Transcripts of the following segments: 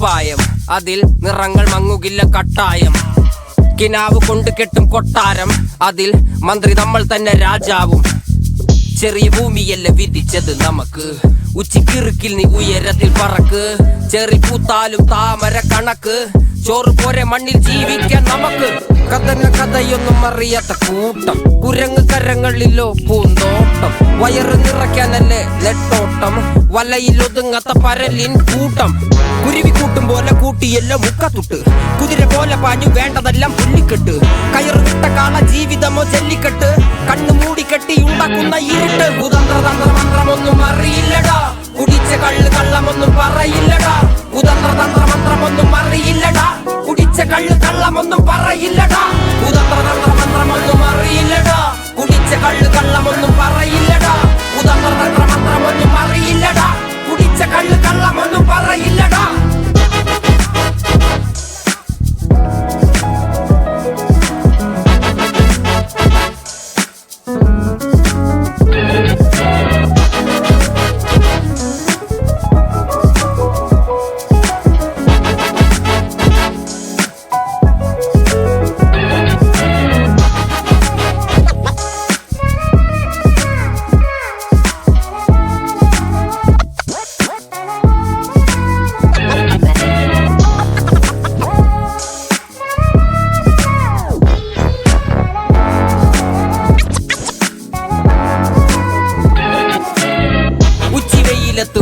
കുപ്പായം, അതിൽ നിറങ്ങൾ മങ്ങുകില്ല കട്ടായം. കിനാവ് കൊണ്ട് കെട്ടും കൊട്ടാരം, അതിൽ മന്ത്രി നമ്മൾ തന്നെ രാജാവും. ചെറിയ ഭൂമിയല്ല വിധിച്ചത് നമുക്ക്, ഉച്ചിക്കിറുക്കിൽ നീ ഉയരത്തിൽ പറക്ക്. ചെറി പൂത്താലും താമര കണക്ക്, ചോറ് പോരെ മണ്ണിൽ ജീവിക്കാൻ നമുക്ക്. കഥന കഥയൊന്നും അറിയാത്ത കൂട്ടം, കുരങ്ങ് കരങ്ങളിലോ പൂന്തോട്ടം. വയറ് നിറയ്ക്കാനല്ലേ നെട്ടോട്ടം, വലയിൽ ഒതുങ്ങാത്ത പരലിൻ കൂട്ടം. കുരുവി കൂട്ടും പോലെ കൂട്ടിയല്ലോ മുക്കത്തുട്ട്, കുതിര പോലെ പാഞ്ഞു വേണ്ടതെല്ലാം പുല്ലിക്കെട്ട്. കയറ് വിട്ട കാള ജീവിതമോ ജല്ലിക്കെട്ട്, കണ്ണു മൂടിക്കെട്ടി ഉണ്ടാക്കുന്ന ഇരുട്ട്. കുതന്ത്രതന്ത്രമന്ത്രമൊന്നും അറിയില്ലടാ, കുടിച്ച കള്ള് കള്ളമൊന്നും പറയില്ലടാ. കുതന്ത്രതന്ത്രമന്ത്രമൊന്നും അറിയില്ലടാ, കുടിച്ച കള്ള് കള്ളമൊന്നും പറയില്ലടാ. കുതന്ത്രതന്ത്രമന്ത്രമൊന്നും അറിയില്ലടാ, കുടിച്ച കള്ള് കള്ളമൊന്നും പറയില്ലടാ. കുതന്ത്രതന്ത്രമന്ത്രമൊന്നും അറിയില്ലടാ, കുടിച്ച കള്ള് കള്ളമൊന്നും പറയില്ലടാ.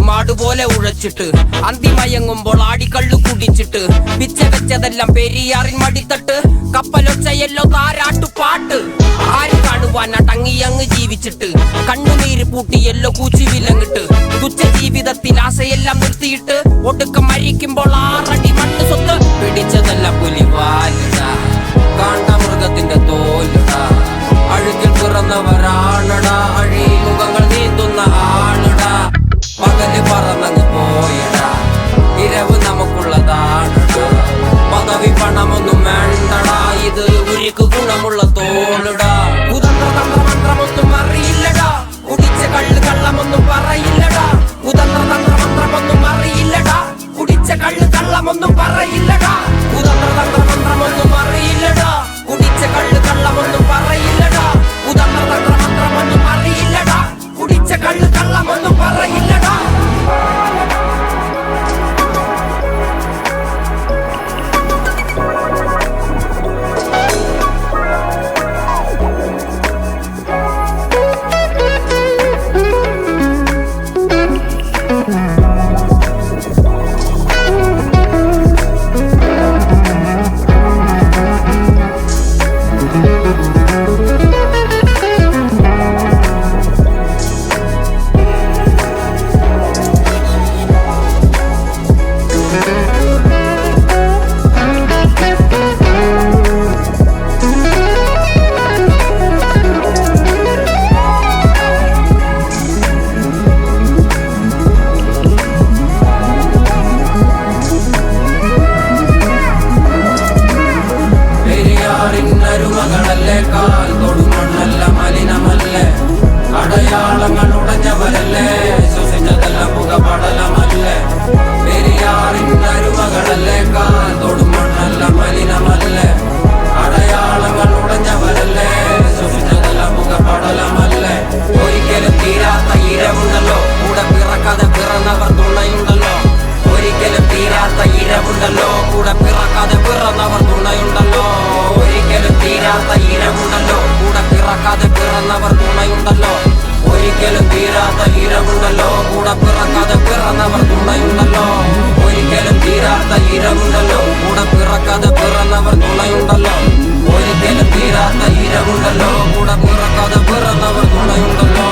മാടുപോലെ ഉഴച്ചിട്ട് അന്തിമയങ്ങുമ്പോൾ ആടിക്കള്ളു കുടിച്ചിട്ട്, പിച്ച വെച്ചതെല്ലാം പെരിയാറിൻ മടിത്തട്ട്. കപ്പലൊച്ചയല്ലോ താരാട്ടുപാട്ട്, ആര് കാണുവാൻ അടങ്ങിയങ്ങ് ജീവിച്ചിട്ട്. കണ്ണുനീര് പൂട്ടിയല്ലോ കൂച്ചി വിലങ്ങിട്ട്, തുച്ഛ ജീവിതത്തിൽ ആശയെല്ലാം നിർത്തിയിട്ട്. ഒടുക്കം മരിക്കുമ്പോൾ 6 അടി മണ്ണ് സ്വത്ത്. പിടിച്ചതല്ല പുലിവാലിടാ, കാണ്ടാമൃഗത്തിന്റെ തോലിടാ. അഴുകിൽ പിറന്നവരാണടാ, അഴിമുഖങ്ങൾ നീന്തുന്ന ആണടാ. പകല് പറന്നങ്ങ് പോയടാ, ഇരവ് നമുക്കുള്ളതാണടാ. പദവി പണമൊന്നും വേണ്ടടാ, ഇത് ഉരുക്ക് ഗുണമുള്ള തോളിടാ. കുതന്ത്രതന്ത്രമന്ത്രമൊന്നും അറിയില്ലടാ, കുടിച്ച കള്ള് കള്ളമൊന്നും പറയില്ലടാ. കുതന്ത്രതന്ത്രമന്ത്രമൊന്നും അറിയില്ലടാ, കുടിച്ച കള്ള് കള്ളമൊന്നും പറയില്ലടാ. കുതന്ത്രതന്ത്രമന്ത്രമൊന്നും അറിയില്ലടാ, കുടിച്ച കള്ള് കള്ളമൊന്നും പറയില്ലടാ. കുതന്ത്രതന്ത്രമന്ത്രമൊന്നും അറിയില്ലടാ, കുടിച്ച കള്ള് കള്ളമൊന്നും പറയില്ലടാ. അടയാളങ്ങൾ ഉടഞ്ഞവരല്ലേ, ശ്വസിച്ചതെല്ലാം പുകപടലമല്ലേ. പെരിയാറിനരുമകളല്ലേ, കാൽ തൊടും മണ്ണല്ല മലിനമല്ലേ. അടയാളങ്ങൾ ഉടഞ്ഞവരല്ലേ, ശ്വസിച്ചതെല്ലാം പുകപടലമല്ലേ. ഒരിക്കലും തീരാത്ത ഇരവുണ്ടല്ലോ, കൂടെ പിറക്കാതെ പിറന്നവർ തുണയുണ്ടല്ലോ. ഒരിക്കലും തീരാത്ത ഇരവുണ്ടല്ലോ, കൂടെ പിറക്കാതെ പിറന്നവർ തുണയുണ്ടല്ലോ. ഒരിക്കലും തീരാത്ത ഇരവുണ്ടല്ലോ, കൂടെ പിറക്കാതെ പിറന്നവർ തുണയുണ്ടല്ലോ. ഒരിക്കലും തീരാത്ത ഇരവുണ്ടല്ലോ, കൂടെ പിറക്കാതെ പിറന്നവർ തുണയുണ്ടല്ലോ. ഒരിക്കലും തീരാത്ത ഇരവുണ്ടല്ലോ, കൂടെ പിറക്കാതെ പിറന്നവർ തുണയുണ്ടല്ലോ. ഒരിക്കലും തീരാത്ത ഇരവുണ്ടല്ലോ, കൂടെ പിറക്കാതെ പിറന്നവർ തുണയുണ്ടല്ലോ.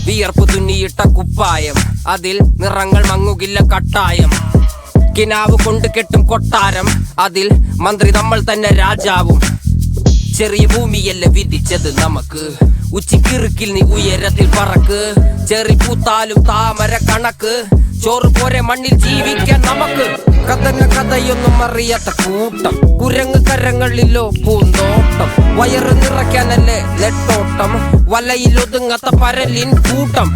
വിയർപ്പ് തുന്നിയിട്ട കുപ്പായം, അതിൽ നിറങ്ങൾ മങ്ങുകില്ല കട്ടായം. കിനാവ് കൊണ്ട് കെട്ടും കൊട്ടാരം, അതിൽ മന്ത്രി നമ്മൾ തന്നെ രാജാവും. ചെറിയ ഭൂമിയല്ല വിധിച്ചത് നമുക്ക്, ഉച്ചിക്കിറുക്കിൽ നീ ഉയരത്തിൽ പറക്ക്. ചെറി പൂത്താലും താമര കണക്ക്, ചോറ് പോരെ മണ്ണിൽ ജീവിക്കാൻ നമുക്ക്. കഥന കഥയൊന്നും അറിയാത്ത കൂട്ടം, കുരങ്ങ് കരങ്ങളിലോ പൂന്തോട്ടം. വയറ് നിറയ്ക്കാനല്ലേ നെട്ടോട്ടം, വലയിൽ ഒതുങ്ങാത്ത പരലിൻ കൂട്ടം.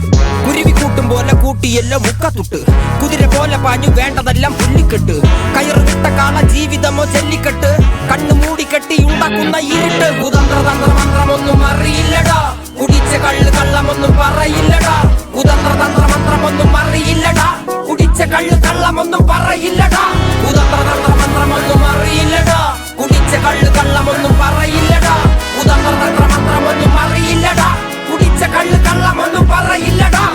കുരുവി കൂട്ടും പോലെ കൂട്ടിയല്ലോ മുക്കത്തുട്ട്, കുതിര പോലെ പാഞ്ഞു വേണ്ടതെല്ലാം പുല്ലിക്കെട്ട്. കയറ് വിട്ട കാള ജീവിതമോ ജല്ലിക്കെട്ട്, കണ്ണു മൂടിക്കെട്ടി ഉണ്ടാക്കുന്ന ഇരുട്ട്. കുതന്ത്ര തന്ത്ര മന്ത്രമൊന്നും അറിയില്ലടാ, കുടിച്ച കള്ള് കള്ളമൊന്നും പറയില്ലടാ. കുതന്ത്ര തന്ത്ര മന്ത്രമൊന്നും അറിയില്ലടാ, കുടിച്ച കള്ള് കള്ളമൊന്നും പറയില്ലടാ. കുതന്ത്ര തന്ത്ര മന്ത്രമൊന്നും അറിയില്ലടാ, കുടിച്ച കള്ള് കള്ളമൊന്നും പറയില്ലടാ. കുതന്ത്ര തന്ത്ര മന്ത്രമൊന്നും അറിയില്ലടാ, കുടിച്ച കള്ള് കള്ളമൊന്നും പറയില്ലടാ.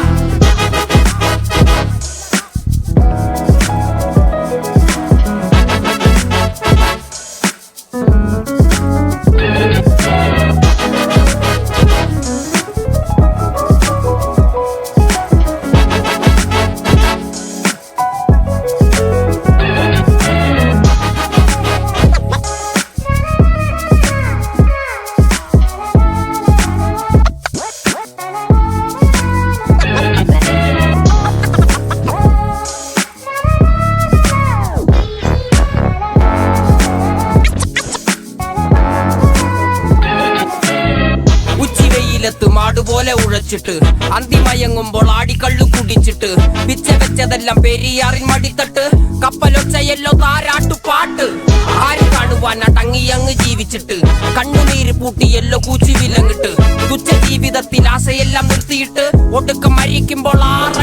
മാടുപോലെ ഉഴച്ചിട്ട് അന്തിമയങ്ങുമ്പോൾ ആടിക്കള്ളു കുടിച്ചിട്ട്, പിച്ച വെച്ചതെല്ലാം പെരിയാറിൻ മടിത്തട്ട്. കപ്പലൊച്ചയല്ലോ താരാട്ടുപാട്ട്, ആര് കാണുവാൻ അടങ്ങിയങ്ങ് ജീവിച്ചിട്ട്. കണ്ണുനീര് പൂട്ടിയല്ലോ കൂച്ചി വിലങ്ങിട്ട്, തുച്ഛ ജീവിതത്തിൽ ആശയെല്ലാം നിർത്തിയിട്ട്. ഒടുക്കം മരിക്കുമ്പോൾ ആറ